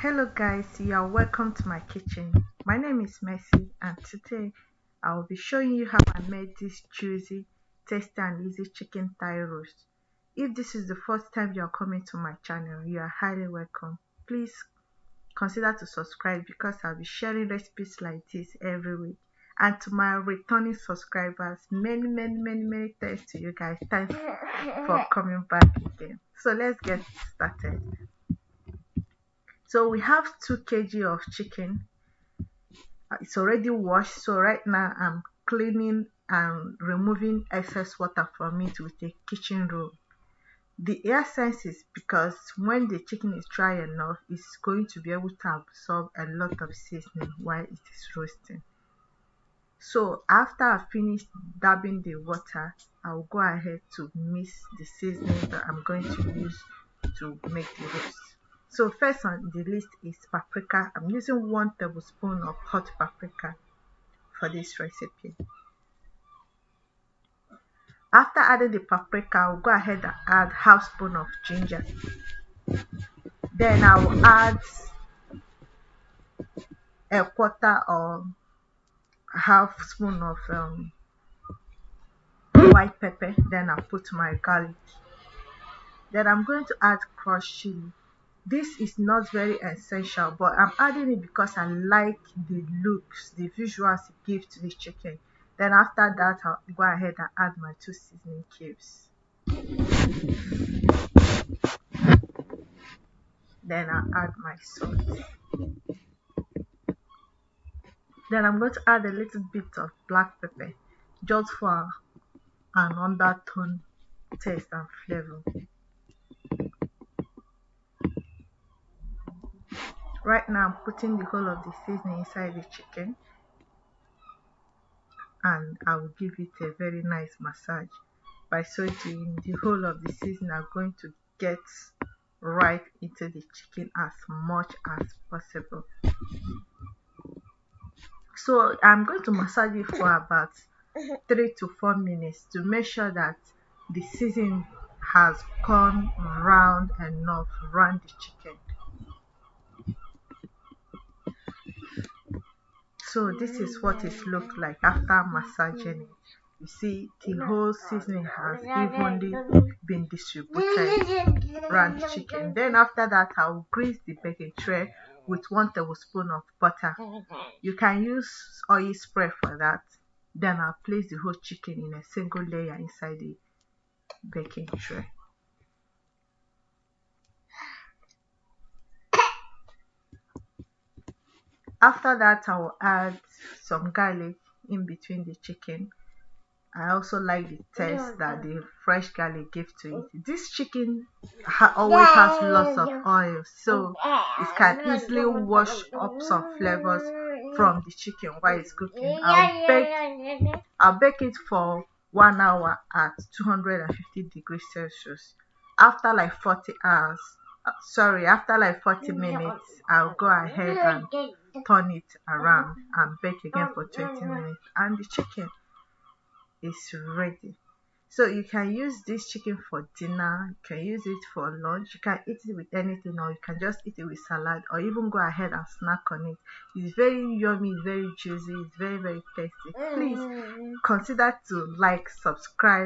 Hello guys, you are welcome to my kitchen. My name is Mercy and today I will be showing you how I made this juicy, tasty and easy chicken thigh roast. If this is the first time you are coming to my channel, you are highly welcome. Please consider to subscribe because I'll be sharing recipes like this every week. And to my returning subscribers, many thanks to you guys. Thanks for coming back again. So let's get started. So we have 2 kg of chicken. It's already washed, so right now I'm cleaning and removing excess water from it with a kitchen roll. The essence is because when the chicken is dry enough, it's going to be able to absorb a lot of seasoning while it is roasting. So after I finish dabbing the water, I'll go ahead to mix the seasoning that I'm going to use to make the roast. So first on the list is paprika. I'm using 1 tablespoon of hot paprika for this recipe. After adding the paprika, I'll go ahead and add half spoon of ginger. Then I'll add a quarter or half spoon of white pepper. Then I'll put my garlic. Then I'm going to add crushed chili. This is not very essential, but I'm adding it because I like the looks, the visuals it gives to the chicken. Then after that, I'll go ahead and add my 2 seasoning cubes. Then I'll add my salt. Then I'm going to add a little bit of black pepper just for an undertone taste and flavor. Right now I'm putting the whole of the seasoning inside the chicken and I will give it a very nice massage. By so doing, the whole of the seasoning are going to get right into the chicken as much as possible. So I'm going to massage it for about 3 to 4 minutes to make sure that the seasoning has gone round enough around the chicken. So this is what it looks like after massaging it. You see the whole seasoning has evenly been distributed around the chicken. Then after that, I'll grease the baking tray with 1 tablespoon of butter. You can use oil spray for that. Then I'll place the whole chicken in a single layer inside the baking tray. After that, I will add some garlic in between the chicken. I also like the taste that the fresh garlic gives to it. This chicken always has lots of oil, so it can easily wash up some flavors from the chicken while it's cooking. I'll bake it for 1 hour at 250 degrees Celsius. After like 40 minutes, I'll go ahead and turn it around and bake again for 20 minutes and the chicken is ready. So you can use this chicken for dinner, you can use it for lunch, you can eat it with anything, or you can just eat it with salad, or even go ahead and snack on it. It's very yummy, it's very juicy, it's very tasty. Please consider to like, subscribe